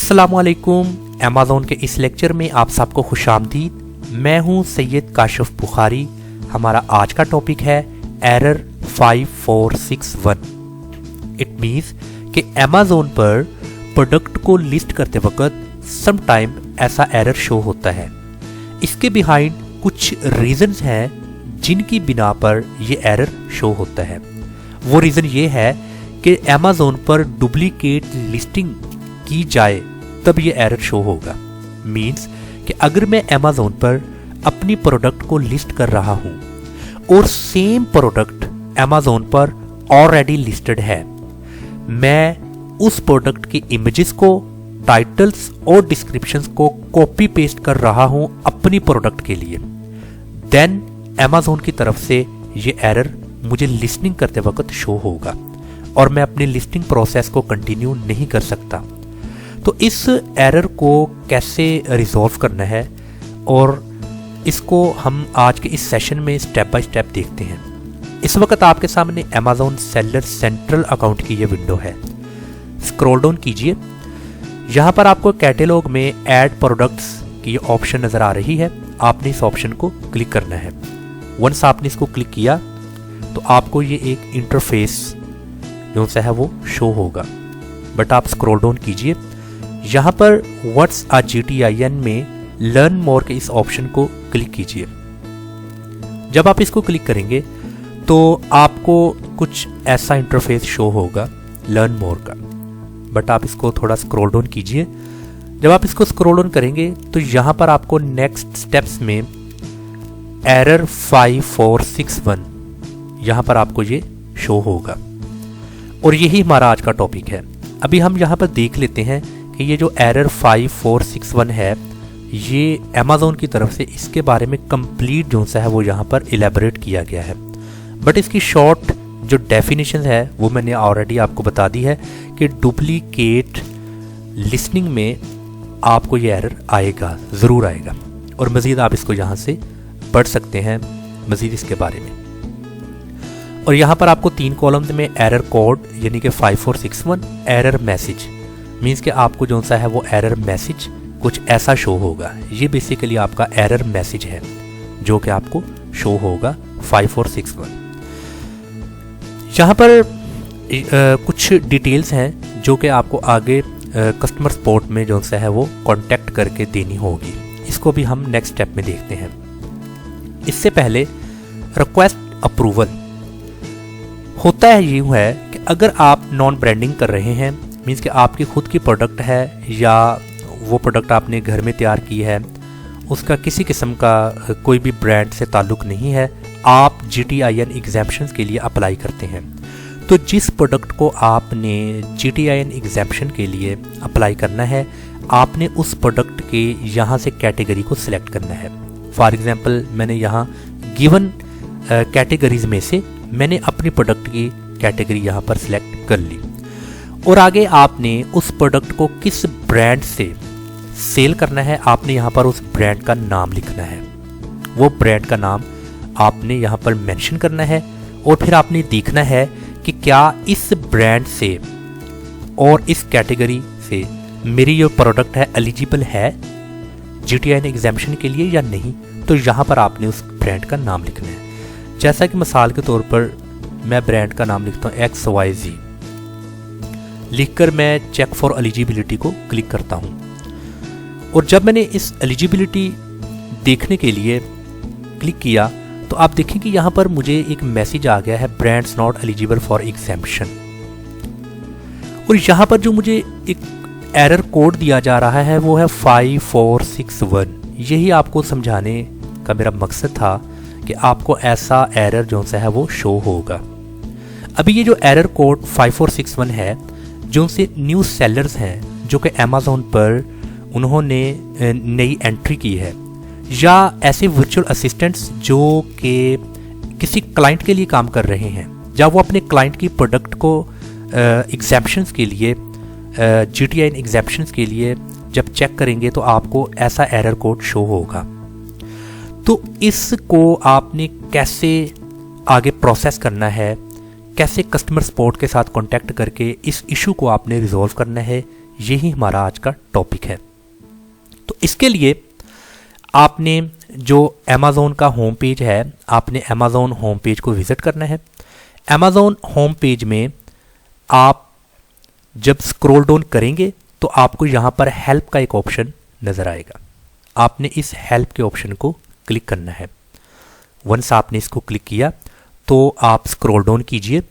अस्सलामुअलैकुम। अमेज़ॉन के इस लेक्चर में आप सबको खुशामदीद। मैं हूं सैयद काशिफ बुखारी। हमारा आज का टॉपिक है एरर 5461। इट मीन्स कि अमेज़ॉन पर प्रोडक्ट को लिस्ट करते वक्त समटाइम ऐसा एरर शो होता है। इसके बिहाइंड कुछ रीजंस हैं जिनकी बिना पर यह एरर शो होता है। वो रीज़न ये है कि अमेज़ॉन पर डुप्लीकेट लिस्टिंग की जाए तब ये एरर शो होगा। मीन्स कि अगर मैं अमेज़ॉन पर अपनी प्रोडक्ट को लिस्ट कर रहा हूं और सेम प्रोडक्ट अमेज़ॉन पर ऑलरेडी लिस्टेड है, मैं उस प्रोडक्ट की इमेजेस को, टाइटल्स और डिस्क्रिप्शंस को कॉपी पेस्ट कर रहा हूं अपनी प्रोडक्ट के लिए, देन अमेज़ॉन की तरफ से ये एरर मुझे लिस्टिंग करते वक्त शो होगा और मैं अपनी लिस्टिंग प्रोसेस को कंटिन्यू नहीं कर सकता। तो इस एरर को कैसे रिजॉल्व करना है और इसको हम आज के इस सेशन में स्टेप बाय स्टेप देखते हैं। इस वक्त आपके सामने अमेज़ॉन सेलर सेंट्रल अकाउंट की ये विंडो है। स्क्रॉल डाउन कीजिए। यहाँ पर आपको कैटेलॉग में ऐड प्रोडक्ट्स की ऑप्शन नज़र आ रही है। आपने इस ऑप्शन को क्लिक करना है। वंस आपने इसको क्लिक किया तो आपको ये एक इंटरफेस जो सा है वो शो होगा। बट आप स्क्रॉल डाउन कीजिए। यहाँ पर व्हाट्स अ GTIN में लर्न मोर के इस ऑप्शन को क्लिक कीजिए। जब आप इसको क्लिक करेंगे तो आपको कुछ ऐसा इंटरफेस शो होगा लर्न मोर का। बट आप इसको थोड़ा स्क्रॉल डाउन कीजिए। जब आप इसको स्क्रॉल डाउन करेंगे तो यहाँ पर आपको नेक्स्ट स्टेप्स में एरर 5461 यहाँ पर आपको ये शो होगा और यही हमारा आज का टॉपिक है। अभी हम यहाँ पर देख लेते हैं कि ये जो एरर 5461 है ये अमेज़ॉन की तरफ से इसके बारे में कंप्लीट जो सा है वो यहाँ पर इलेबोरेट किया गया है। बट इसकी शॉर्ट जो डेफिनेशन है वो मैंने ऑलरेडी आपको बता दी है कि डुप्लीकेट लिस्टिंग में आपको ये एरर आएगा, ज़रूर आएगा। और मज़ीद आप इसको यहाँ से पढ़ सकते हैं मज़ीद इसके बारे में। और यहाँ पर आपको 3 कॉलम्स में एरर कोड यानी कि 5461 एरर मैसेज मीन्स कि आपको जो सा है वो एरर मैसेज कुछ ऐसा शो होगा। ये बेसिकली आपका एरर मैसेज है जो कि आपको शो होगा 5461। यहाँ पर कुछ डिटेल्स हैं जो कि आपको आगे कस्टमर सपोर्ट में जो सा है वो कांटेक्ट करके देनी होगी। इसको भी हम नेक्स्ट स्टेप में देखते हैं। इससे पहले रिक्वेस्ट अप्रूवल होता है। यूँ है कि अगर आप नॉन ब्रांडिंग कर रहे हैं, मीन्स कि आपकी खुद की प्रोडक्ट है या वो प्रोडक्ट आपने घर में तैयार की है, उसका किसी किस्म का कोई भी ब्रांड से ताल्लुक़ नहीं है, आप GTIN एग्जेम्पशंस के लिए अप्लाई करते हैं। तो जिस प्रोडक्ट को आपने GTIN एग्जेम्पशन के लिए अप्लाई करना है, आपने उस प्रोडक्ट के यहाँ से कैटेगरी को सिलेक्ट करना है। फॉर एग्जांपल मैंने यहाँ गिवन कैटेगरीज में से मैंने अपनी प्रोडक्ट की कैटेगरी यहाँ पर सिलेक्ट कर ली। और आगे आपने उस प्रोडक्ट को किस ब्रांड से सेल करना है, आपने यहाँ पर उस ब्रांड का नाम लिखना है। वो ब्रांड का नाम आपने यहाँ पर मेंशन करना है और फिर आपने देखना है कि क्या इस ब्रांड से और इस कैटेगरी से मेरी जो प्रोडक्ट है एलिजिबल है GTIN एग्जेम्पशन के लिए या नहीं। तो यहाँ पर आपने उस ब्रांड का नाम लिखना है। जैसा कि मिसाल के तौर पर मैं ब्रांड का नाम लिखता हूँ XYZ। लिखकर मैं चेक फॉर एलिजिबिलिटी को क्लिक करता हूँ और जब मैंने इस एलिजिबिलिटी देखने के लिए क्लिक किया तो आप देखें कि यहाँ पर मुझे एक मैसेज आ गया है brands not eligible for exemption. और यहाँ पर जो मुझे एक एरर कोड दिया जा रहा है वो है 5461। यही आपको समझाने का मेरा मकसद था कि आपको ऐसा एरर जो सा है वो शो होगा। अभी ये जो एरर कोड 5461 है, जो से न्यू सेलर्स हैं जो कि अमेज़ॉन पर उन्होंने नई एंट्री की है, या ऐसे वर्चुअल असिस्टेंट्स जो कि किसी क्लाइंट के लिए काम कर रहे हैं, जब वो अपने क्लाइंट की प्रोडक्ट को एग्जेम्पशंस के लिए GTIN एग्जेम्पशंस के लिए जब चेक करेंगे तो आपको ऐसा एरर कोड शो होगा। तो इसको आपने कैसे आगे प्रोसेस करना है, कैसे कस्टमर सपोर्ट के साथ कांटेक्ट करके इस इशू को आपने रिजॉल्व करना है, यही हमारा आज का टॉपिक है। तो इसके लिए आपने जो अमेज़ॉन का होम पेज है, आपने अमेज़ॉन होम पेज को विज़िट करना है। अमेज़ॉन होम पेज में आप जब स्क्रॉल डाउन करेंगे तो आपको यहाँ पर हेल्प का एक ऑप्शन नज़र आएगा। आपने इस हेल्प के ऑप्शन को क्लिक करना है। वंस आपने इसको क्लिक किया तो आप स्क्रॉल डाउन कीजिए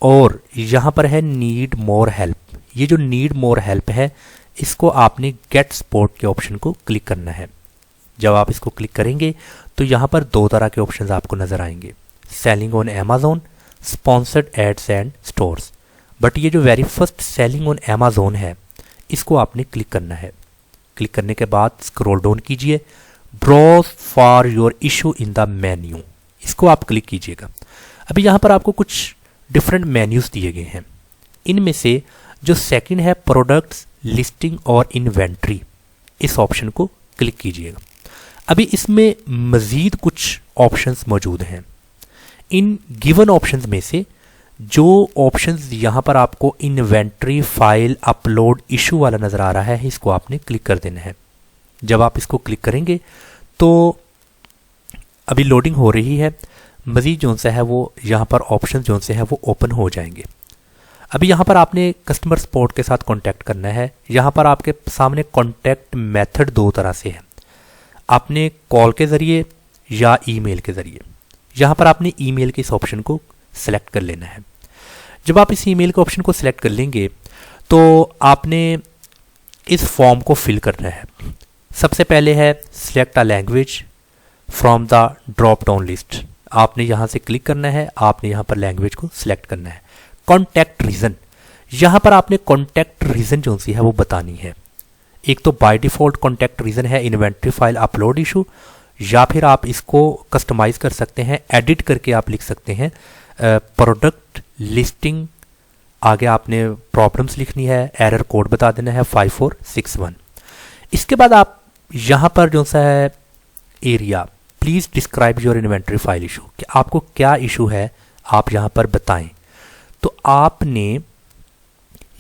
और यहाँ पर है नीड मोर हेल्प। ये जो नीड मोर हेल्प है, इसको आपने गेट सपोर्ट के ऑप्शन को क्लिक करना है। जब आप इसको क्लिक करेंगे तो यहाँ पर दो तरह के ऑप्शंस आपको नज़र आएंगे, selling on Amazon, sponsored ads and stores. But ये जो very first selling on Amazon है, इसको आपने क्लिक करना है। क्लिक करने के बाद स्क्रॉल डाउन कीजिए, browse for your issue in the menu, इसको आप क्लिक कीजिएगा। अभी यहाँ पर आपको कुछ डिफरेंट मेन्यूज़ दिए गए हैं। इनमें से जो सेकंड है प्रोडक्ट्स, लिस्टिंग और इन्वेंट्री, इस ऑप्शन को क्लिक कीजिएगा। अभी इसमें मज़ीद कुछ ऑप्शंस मौजूद हैं। इन गिवन ऑप्शंस में से जो ऑप्शंस यहाँ पर आपको इन्वेंट्री, फाइल, अपलोड, इशू वाला नज़र आ रहा है, इसको आपने क्लिक कर देना है। जब आप इसको क्लिक करेंगे तो अभी लोडिंग हो रही है, मज़ीद जो से है वो यहाँ पर ऑप्शन जो से है वो ओपन हो जाएंगे। अभी यहाँ पर आपने कस्टमर सपोर्ट के साथ कांटेक्ट करना है। यहाँ पर आपके सामने कांटेक्ट मेथड दो तरह से है, आपने कॉल के ज़रिए या ईमेल के ज़रिए। यहाँ पर आपने ईमेल के इस ऑप्शन को सिलेक्ट कर लेना है। जब आप इस ईमेल के ऑप्शन को सिलेक्ट कर लेंगे तो आपने इस फॉर्म को फिल करना है। सबसे पहले है select a language from the drop down list, आपने यहाँ से क्लिक करना है, आपने यहाँ पर लैंग्वेज को सिलेक्ट करना है। कॉन्टैक्ट रीज़न, यहाँ पर आपने कॉन्टैक्ट रीज़न जो सी है वो बतानी है। एक तो बाय डिफ़ॉल्ट कॉन्टैक्ट रीज़न है इन्वेंट्री, फाइल, अपलोड, इशू, या फिर आप इसको कस्टमाइज़ कर सकते हैं, एडिट करके आप लिख सकते हैं प्रोडक्ट, लिस्टिंग, आगे आपने प्रॉब्लम्स लिखनी है, एरर कोड बता देना है 5461। इसके बाद आप यहाँ पर जो सा है area, please describe your inventory file issue, कि आपको क्या इशू है आप यहाँ पर बताएं। तो आपने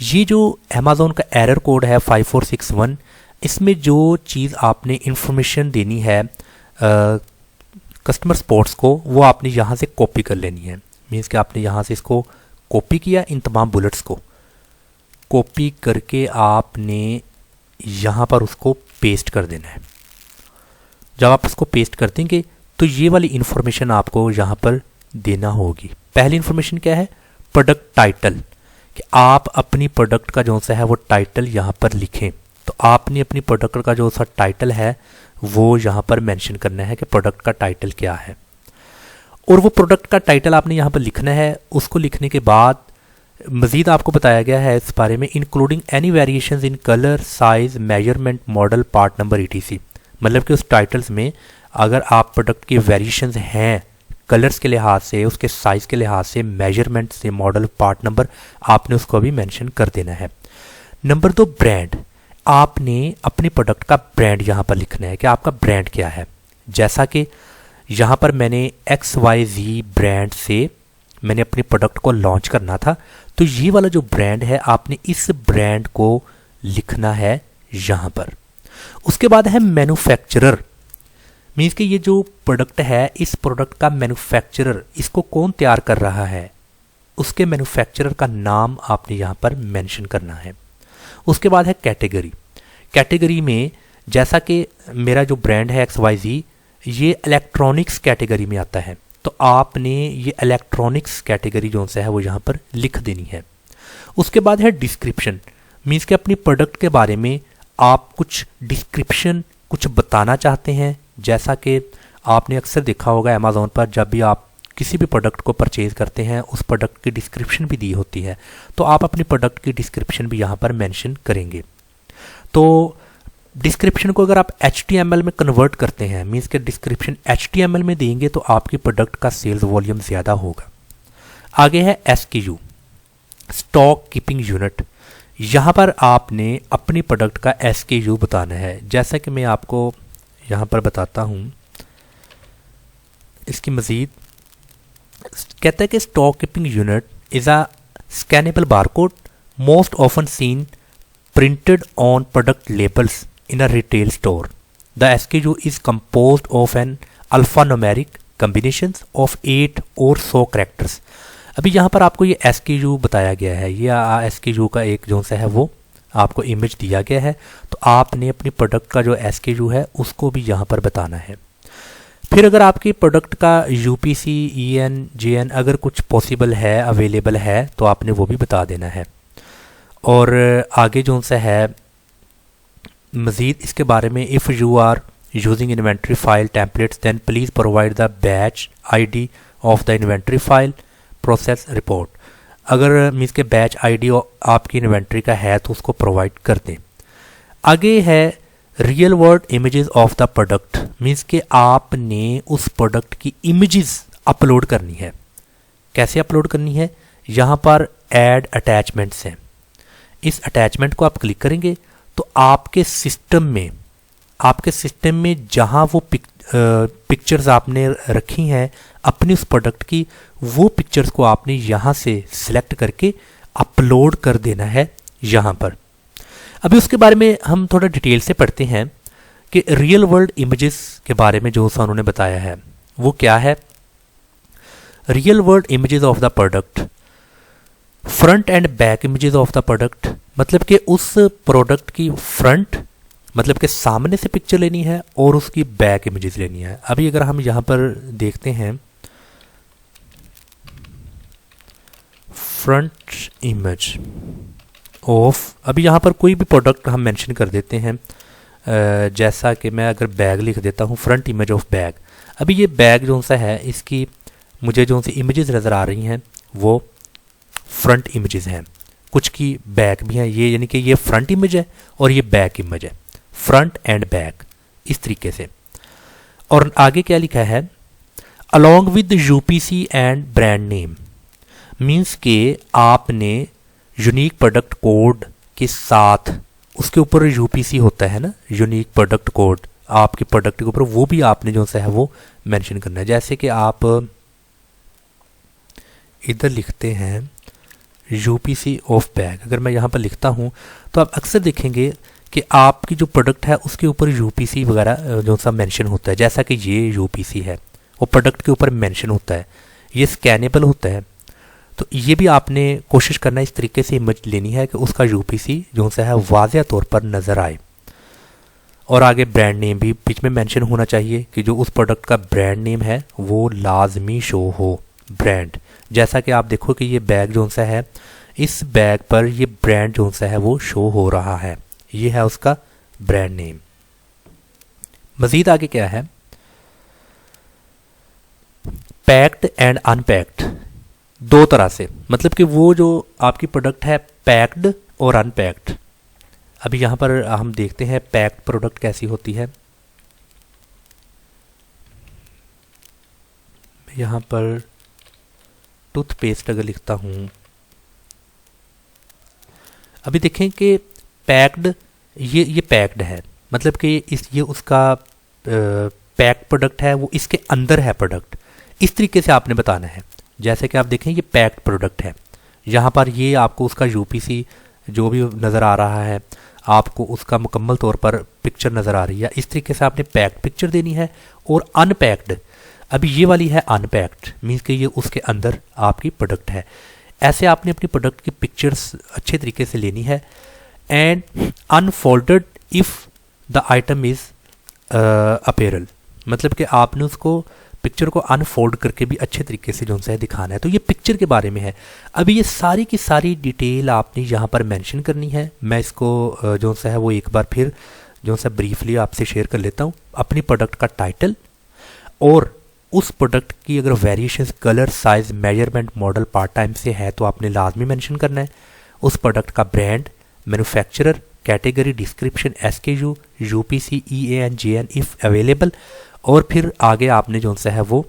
ये जो अमेज़ॉन का एरर कोड है 5461, इसमें जो चीज़ आपने इंफॉर्मेशन देनी है कस्टमर सपोर्ट्स को, वो आपने यहाँ से कॉपी कर लेनी है। मीन्स कि आपने यहाँ से इसको कॉपी किया, इन तमाम बुलेट्स को कॉपी करके आपने यहाँ पर उसको पेस्ट कर देना है। जब आप इसको पेस्ट कर देंगे तो ये वाली इंफॉर्मेशन आपको यहाँ पर देना होगी। पहली इंफॉर्मेशन क्या है, प्रोडक्ट टाइटल, कि आप अपनी प्रोडक्ट का जो सा है वो टाइटल यहाँ पर लिखें। तो आपने अपनी प्रोडक्ट का जो सा टाइटल है वो यहाँ पर मेंशन करना है कि प्रोडक्ट का टाइटल क्या है, और वो प्रोडक्ट का टाइटल आपने यहाँ पर लिखना है। उसको लिखने के बाद मज़ीद आपको बताया गया है इस बारे में, including any variations in colour, size, measurement, model, part number, etc. मतलब कि उस टाइटल्स में अगर आप प्रोडक्ट के वेरिएशंस हैं कलर्स के लिहाज से, उसके साइज़ के लिहाज से, मेजरमेंट से, मॉडल, पार्ट नंबर, आपने उसको भी मेंशन कर देना है। नंबर 2, ब्रांड, आपने अपनी प्रोडक्ट का ब्रांड यहाँ पर लिखना है कि आपका ब्रांड क्या है। जैसा कि यहाँ पर मैंने XYZ ब्रांड से मैंने अपनी प्रोडक्ट को लॉन्च करना था, तो ये वाला जो ब्रांड है आपने इस ब्रांड को लिखना है यहाँ पर। उसके बाद है मैन्युफैक्चरर, मीन्स कि ये जो प्रोडक्ट है, इस प्रोडक्ट का मैन्युफैक्चरर, इसको कौन तैयार कर रहा है, उसके मैन्युफैक्चरर का नाम आपने यहाँ पर मेंशन करना है। उसके बाद है कैटेगरी। कैटेगरी में जैसा कि मेरा जो ब्रांड है XYZ, ये इलेक्ट्रॉनिक्स कैटेगरी में आता है, तो आपने ये इलेक्ट्रॉनिक्स कैटेगरी जो सा है वो यहाँ पर लिख देनी है। उसके बाद है डिस्क्रिप्शन, मीन्स कि अपनी प्रोडक्ट के बारे में आप कुछ डिस्क्रिप्शन कुछ बताना चाहते हैं। जैसा कि आपने अक्सर देखा होगा अमेज़ॉन पर, जब भी आप किसी भी प्रोडक्ट को परचेज़ करते हैं उस प्रोडक्ट की डिस्क्रिप्शन भी दी होती है, तो आप अपनी प्रोडक्ट की डिस्क्रिप्शन भी यहाँ पर मेंशन करेंगे। तो डिस्क्रिप्शन को अगर आप HTML में कन्वर्ट करते हैं, मीन्स के डिस्क्रिप्शन HTML में देंगे, तो आपकी प्रोडक्ट का सेल्स वॉल्यूम ज़्यादा होगा। आगे है SKU, स्टॉक कीपिंग यूनिट। यहाँ पर आपने अपनी प्रोडक्ट का SKU बताना है। जैसा कि मैं आपको यहाँ पर बताता हूँ, इसकी मज़ीद कहता है कि stock keeping unit is a scannable barcode most often seen printed on product labels in a retail store. The SKU is composed of an alphanumeric combinations of 8 or so characters. अभी यहाँ पर आपको ये SKU बताया गया है, ये SKU का एक जो सा है वो आपको इमेज दिया गया है, तो आपने अपनी प्रोडक्ट का जो SKU है उसको भी यहाँ पर बताना है। फिर अगर आपकी प्रोडक्ट का UPC, EN, JN अगर कुछ पॉसिबल है, अवेलेबल है, तो आपने वो भी बता देना है। और आगे जो सा है मज़ीद इसके बारे में, if you are using inventory file templates then please provide the batch ID of the inventory file process report. अगर मीन्स के बैच ID आपकी इन्वेंट्री का है तो उसको प्रोवाइड कर दें। आगे है real world images of the product, means के आपने उस प्रोडक्ट की इमेजेस अपलोड करनी है। कैसे अपलोड करनी है? यहाँ पर ऐड अटैचमेंट्स हैं, इस अटैचमेंट को आप क्लिक करेंगे तो आपके सिस्टम में जहाँ वो पिक्चर्स आपने रखी हैं अपनी उस प्रोडक्ट की, वो पिक्चर्स को आपने यहाँ से सिलेक्ट करके अपलोड कर देना है यहाँ पर। अभी उसके बारे में हम थोड़ा डिटेल से पढ़ते हैं कि रियल वर्ल्ड इमेजेस के बारे में जो उन्होंने बताया है वो क्या है। Real world images of the product, front end back images of the product, मतलब कि उस प्रोडक्ट की फ्रंट मतलब कि सामने से पिक्चर लेनी है और उसकी बैक इमेजेस लेनी है। अभी अगर हम यहाँ पर देखते हैं फ्रंट इमेज ऑफ, अभी यहाँ पर कोई भी प्रोडक्ट हम मेंशन कर देते हैं, जैसा कि मैं अगर बैग लिख देता हूँ फ्रंट इमेज ऑफ बैग। अभी ये बैग जो सा है इसकी मुझे जो सी इमेजेस नज़र आ रही हैं वो फ्रंट इमेजेस हैं, कुछ की बैक भी हैं, ये यानी कि ये फ्रंट इमेज है और ये बैक इमेज है, फ्रंट एंड बैक इस तरीके से। और आगे क्या लिखा है, along with UPC and brand name, means के आपने यूनिक प्रोडक्ट कोड के साथ, उसके ऊपर UPC होता है ना, यूनिक प्रोडक्ट कोड आपके प्रोडक्ट के ऊपर, वो भी आपने जो सा है वो मेंशन करना है। जैसे कि आप इधर लिखते हैं UPC ऑफ बैग, अगर मैं यहाँ पर लिखता हूँ तो आप अक्सर देखेंगे कि आपकी जो प्रोडक्ट है उसके ऊपर UPC वगैरह जो सा मेंशन होता है। जैसा कि ये UPC है वो प्रोडक्ट के ऊपर मेंशन होता है, ये स्कैनेबल होता है, तो ये भी आपने कोशिश करना है इस तरीके से इमेज लेनी है कि उसका UPC जो सा है वाज़ेह तौर पर नज़र आए। और आगे ब्रांड नेम भी बीच में मेंशन होना चाहिए कि जो उस प्रोडक्ट का ब्रांड नेम है वो लाजमी शो हो, ब्रांड। जैसा कि आप देखो कि ये बैग जो सा है, इस बैग पर ये ब्रांड जो सा है वो शो हो रहा है, ये है उसका ब्रांड नेम। मज़ीद आगे क्या है, पैक्ड एंड अनपैक्ड, दो तरह से, मतलब कि वो जो आपकी प्रोडक्ट है पैक्ड और अनपैक्ड। अभी यहाँ पर हम देखते हैं पैक्ड प्रोडक्ट कैसी होती है। यहाँ पर टूथपेस्ट अगर लिखता हूँ, अभी देखें कि पैक्ड, ये पैक्ड है, मतलब कि ये उसका पैक्ड प्रोडक्ट है, वो इसके अंदर है प्रोडक्ट, इस तरीके से आपने बताना है। जैसे कि आप देखें ये पैक्ड प्रोडक्ट है, यहाँ पर ये आपको उसका UPC जो भी नज़र आ रहा है, आपको उसका मुकम्मल तौर पर पिक्चर नज़र आ रही है, इस तरीके से आपने पैक्ड पिक्चर देनी है। और अनपैक्ड, अभी ये वाली है अनपैक्ड, मीन्स कि ये उसके अंदर आपकी प्रोडक्ट है। ऐसे आपने अपनी प्रोडक्ट की पिक्चर्स अच्छे तरीके से लेनी है। And unfolded if the item is apparel, मतलब कि आपने उसको पिक्चर को अनफोल्ड करके भी अच्छे तरीके से जो सा है दिखाना है। तो ये पिक्चर के बारे में है। अभी ये सारी की सारी डिटेल आपने यहाँ पर मेंशन करनी है। मैं इसको जो सा है वो एक बार फिर जो सा ब्रीफली आपसे शेयर कर लेता हूँ। अपनी प्रोडक्ट का टाइटल और उस प्रोडक्ट की अगर variations, colour, size, measurement, model part time से है तो आपने लाजमी मेंशन करना है। उस प्रोडक्ट का brand, manufacturer, category, description, SKU, UPC, EAN, JN if available, और फिर आगे आपने जो सा है वो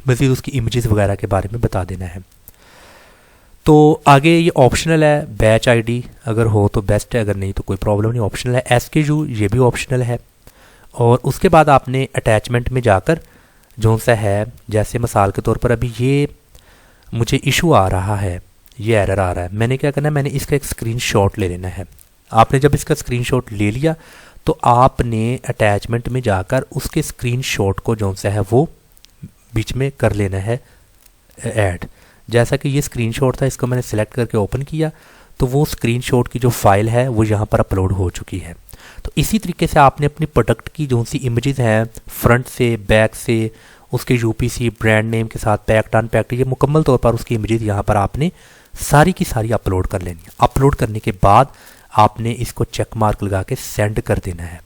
मज़ीद उसकी इमेजेस वगैरह के बारे में बता देना है। तो आगे ये ऑप्शनल है, बैच ID अगर हो तो बेस्ट है, अगर नहीं तो कोई प्रॉब्लम नहीं, ऑप्शनल है। SKU ये भी ऑप्शनल है। और उसके बाद आपने अटैचमेंट में जाकर जो सा है, जैसे मिसाल के तौर पर अभी ये मुझे इशू आ रहा है, ये एरर आ रहा है, मैंने क्या करना है, मैंने इसका एक स्क्रीनशॉट ले लेना है। आपने जब इसका स्क्रीनशॉट ले लिया तो आपने अटैचमेंट में जाकर उसके स्क्रीनशॉट को जो सा है वो बीच में कर लेना है ऐड। जैसा कि ये स्क्रीनशॉट था, इसको मैंने सेलेक्ट करके ओपन किया तो वो स्क्रीनशॉट की जो फाइल है वो यहाँ पर अपलोड हो चुकी है। तो इसी तरीके से आपने अपनी प्रोडक्ट की जो सी इमेजेस हैं फ्रंट से, बैक से, उसके यूपीसी ब्रांड नेम के साथ, पैक्ड अनपैक्ड, ये मुकम्मल तौर पर उसकी इमेजेस यहाँ पर आपने सारी की सारी अपलोड कर लेनी है। अपलोड करने के बाद आपने इसको चेक मार्क लगा के सेंड कर देना है।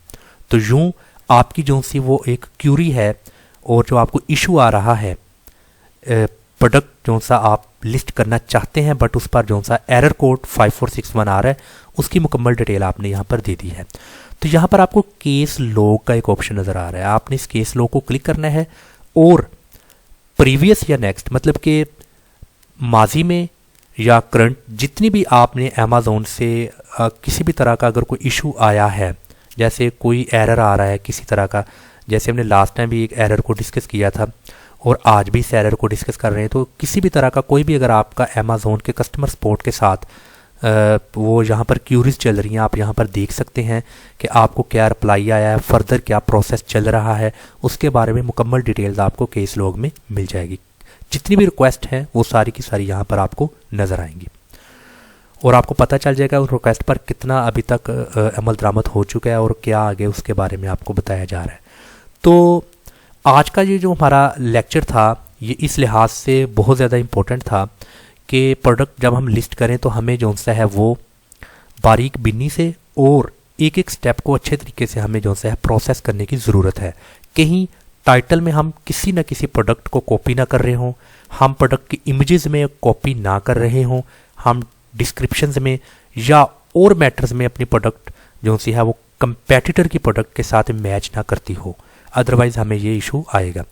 तो यूँ आपकी जो सी वो एक क्यूरी है और जो आपको इशू आ रहा है प्रोडक्ट जो सा आप लिस्ट करना चाहते हैं बट उस पर जो सा एरर कोड 5461 आ रहा है, उसकी मुकम्मल डिटेल आपने यहाँ पर दे दी है। तो यहाँ पर आपको केस लॉग का एक ऑप्शन नज़र आ रहा है, आपने इस केस लॉग को क्लिक करना है और प्रीवियस या नेक्स्ट मतलब कि माजी में या करंट जितनी भी आपने अमेज़ॉन से किसी भी तरह का अगर कोई इशू आया है, जैसे कोई एरर आ रहा है किसी तरह का, जैसे हमने लास्ट टाइम भी एक एरर को डिस्कस किया था और आज भी इस एरर को डिस्कस कर रहे हैं, तो किसी भी तरह का कोई भी अगर आपका अमेज़ॉन के कस्टमर सपोर्ट के साथ वो यहाँ पर क्यूरीज चल रही हैं, आप यहाँ पर देख सकते हैं कि आपको क्या रिप्लाई आया है, फर्दर क्या प्रोसेस चल रहा है, उसके बारे में मुकम्मल डिटेल्स आपको केस लॉग में मिल जाएगी। जितनी भी रिक्वेस्ट हैं वो सारी की सारी यहाँ पर आपको नज़र आएंगी और आपको पता चल जाएगा उस रिक्वेस्ट पर कितना अभी तक अमल दरामद हो चुका है और क्या आगे उसके बारे में आपको बताया जा रहा है। तो आज का ये जो हमारा लेक्चर था ये इस लिहाज से बहुत ज़्यादा इम्पोर्टेंट था कि प्रोडक्ट जब हम लिस्ट करें तो हमें जो सा है वो बारीक बिन्नी से और एक एक स्टेप को अच्छे तरीके से हमें जो सा है प्रोसेस करने की ज़रूरत है। कहीं टाइटल में हम किसी न किसी प्रोडक्ट को कॉपी ना कर रहे हों, हम प्रोडक्ट की इमेजेस में कॉपी ना कर रहे हों, हम डिस्क्रिप्शंस में या और मैटर्स में अपनी प्रोडक्ट जो सी है वो कंपेटिटर की प्रोडक्ट के साथ मैच ना करती हो, अदरवाइज हमें ये इशू आएगा।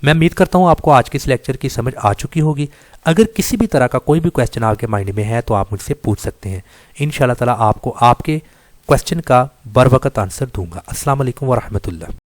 मैं उम्मीद करता हूँ आपको आज के इस लेक्चर की समझ आ चुकी होगी। अगर किसी भी तरह का कोई भी क्वेश्चन आपके माइंड में है तो आप मुझसे पूछ सकते हैं, इंशाल्लाह ताला आपको आपके क्वेश्चन का बर वक्त आंसर दूंगा। अस्सलाम वालेकुम व रहमतुल्लाह।